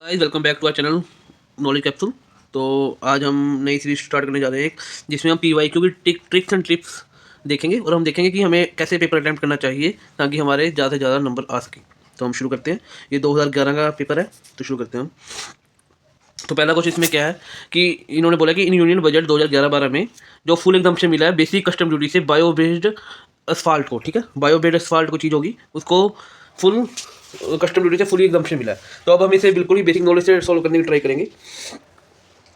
Guys welcome back to our channel knowledge capsule. तो आज हम नई सीरीज स्टार्ट करने जा रहे हैं जिसमें हम पीवाईक्यू की ट्रिक्स एंड टिप्स देखेंगे और हम देखेंगे कि हमें कैसे पेपर अटैम्प्ट करना चाहिए ताकि हमारे ज़्यादा से ज़्यादा नंबर आ सकें। तो हम शुरू करते हैं। ये 2011 का पेपर है, तो शुरू करते हैं हम। तो पहला क्वेश्चन इसमें क्या है कि इन्होंने बोला कि इन यूनियन बजट 2011-12 में जो फुल एकदम से मिला है बेसिक कस्टम ड्यूटी से बायो बेस्ड असफाल्ट को, ठीक है, बायो बेस्ड असफाल्ट को चीज़ होगी उसको फुल कस्टम ड्यूटी से फुली एकदम से मिला है। तो अब हम इसे बिल्कुल ही बेसिक नॉलेज से सॉल्व करने की ट्राई करेंगे।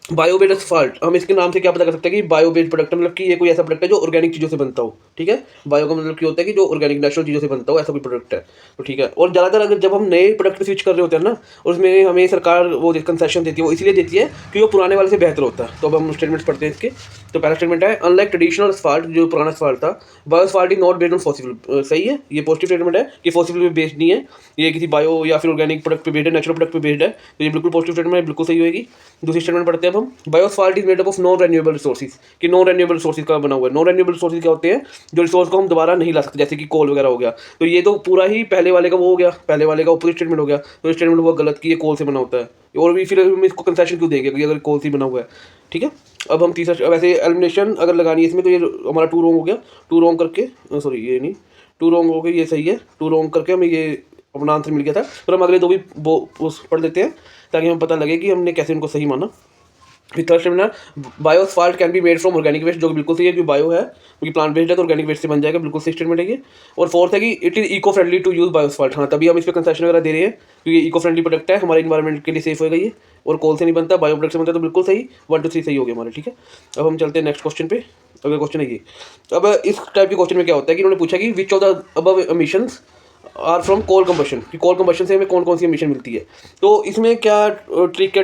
बायोबेस्ड असफाल्ट, हम इसके नाम से क्या पता कर सकते हैं कि बायोबेस्ड प्रोडक्ट मतलब कि ये कोई ऐसा प्रोडक्ट है जो ऑर्गेनिक चीज़ों से बनता हो, ठीक है। बायो का मतलब क्या होता है कि जो ऑर्गेनिक नेचुरल चीज़ों से बनता हो, ऐसा कोई प्रोडक्ट है तो ठीक है। और ज़्यादातर अगर जब हम नए प्रोडक्ट पे स्विच कर रहे होते हैं ना, और उसमें हमें सरकार वो कंसेशन देती है, वो इसलिए देती है कि वो पुराने वाले से बेहतर होता है। तो अब हम स्टेटमेंट्स पढ़ते हैं इसके। तो पहला स्टेटमेंट है, अनलाइक ट्रेडिशनल असफाल्ट, जो पुराना असफाल्ट था, bio asphalt is not based on fossil. सही है, ये पॉजिटिव स्टेटमेंट है कि फॉसिबल पे बेस्ड नहीं है, ये किसी बायो या फिर ऑर्गेनिक प्रोडक्ट पे बेस्ड है, नेचुरल प्रोडक्ट पे बेस्ड है। तो ये बिल्कुल पॉजिटिव स्टेटमेंट है, बिल्कुल सही होगी। दूसरी स्टेटमेंट पढ़ते हैं अब हम, bio asphalt is made up of non renewable resources, कि नॉन रेन्यूएबल रिसोर्सेज का बना हुआ है। नॉन रेन्यूएबल रिसोर्सेज क्या होते हैं, जो रिसोर्स को हम दोबारा नहीं ला सकते, जैसे कि कोल वगैरह हो गया। तो ये तो पूरा ही पहले वाले का वो हो गया, पहले वाले का अपोजिट स्टेटमेंट हो गया। तो स्टेटमेंट हुआ गलत कि ये कोल से बना होता है, और भी फिर हम इसको कंसेशन क्यों देंगे कि अगर कोल से बना हुआ है, ठीक है। अब हम तीसरा, वैसे एलिमिनेशन अगर लगानी है इसमें तो ये हमारा टू रॉन्ग हो गया। टू रॉन्ग करके, सॉरी ये नहीं, टू रॉन्ग हो गया, ये सही है। टू रॉन्ग करके हमें ये अपना आंसर मिल गया था। पर हम अगले दो भी पढ़ लेते हैं ताकि हमें पता लगे कि हमने कैसे उनको सही माना। फिर थर्ड स्टेटमेंट है, bio asphalt can be made from organic waste, जो कि बिल्कुल सही है, क्योंकि बायो है, क्योंकि प्लांट बेस्ड है तो ऑर्गेनिक वेस्ट से बन जाएगा, बिल्कुल सही स्टेटमेंट है ये। और फोर्थ है कि it is eco friendly to use bio asphalt, हाँ तभी हम इस पर कंसेशन वगैरह दे रहे हैं क्योंकि इको फ्रेंडली प्रोडक्ट है, हमारे इन्वायरमेंट के लिए सेफ होगा ये, और कोल से नहीं बनता, बायो प्रोडक्ट से बनता है। तो बिल्कुल सही, 1 2 3 सही हो गया हमारे, ठीक है। अब हम चलते हैं नेक्स्ट क्वेश्चन पे। अगला क्वेश्चन है ये। अब इस टाइप के क्वेश्चन में क्या होता है कि इन्होंने पूछा कि which of the above emissions are from coal combustion, कि कोल कंबशन से हमें कौन कौन सी एमिशन मिलती है। तो इसमें क्या ट्रिक है,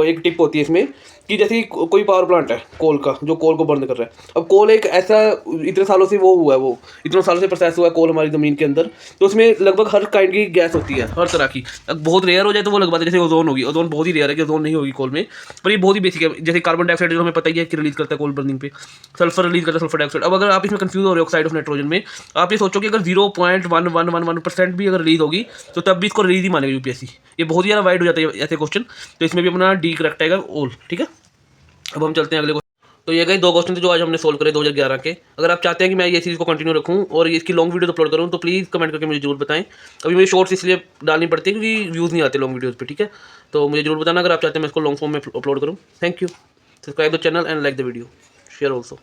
एक टिप होती है इसमें कि जैसे कि कोई पावर प्लांट है कोल का, जो कोल को बर्न कर रहा है। अब कोल एक ऐसा इतने सालों से वो हुआ है, वो इतने सालों से प्रोसेस हुआ है कोल हमारी ज़मीन के अंदर, तो उसमें लगभग हर काइंड की गैस होती है, हर तरह की। अब बहुत रेयर हो जाए तो वो लगवाते हैं, जैसे ओजोन होगी, ओजोन बहुत ही रेयर है कि ओजोन नहीं होगी कोल में, पर ये बहुत ही बेसिक है। जैसे कार्बन डाइऑक्साइड जो हमें पता ही है कि रिलीज करता है कोल बर्निंग पे, सल्फर रिलीज करता है, सल्फर डाइऑक्साइड। अब अगर आप इसमें कंफ्यूज हो रहे हो ऑक्साइड ऑफ नाइट्रोजन में, आप ये सोचो कि अगर 0.1111% भी अगर रिलीज होगी तो तब भी इसको रिलीज ही मानेगा यूपीएससी। ये बहुत ही ज़्यादा वाइड हो जाता है ऐसे क्वेश्चन, तो इसमें भी अपना डी करेक्ट आएगा ऑल, ठीक है। अब हम चलते हैं अगले क्वेश्चन। तो ये गए दो क्वेश्चन थे जो आज हमने सोल्व करे 2011 के। अगर आप चाहते हैं कि मैं ये सीरीज को कंटिन्यू रखूं और इसकी लॉन्ग वीडियो अपलोड करूं तो प्लीज़ कमेंट करके मुझे जरूर बताएं। अभी मुझे शॉर्ट्स इसलिए डालनी पड़ती है क्योंकि व्यूज़ नहीं आते लॉन्ग वीडियोज़ पे, ठीक है। तो मुझे जरूर बताना अगर आप चाहते हैं मैं इसको लॉन्ग फॉर्म में अपलोड करूँ। Thank you. Subscribe the channel and like the video, share also.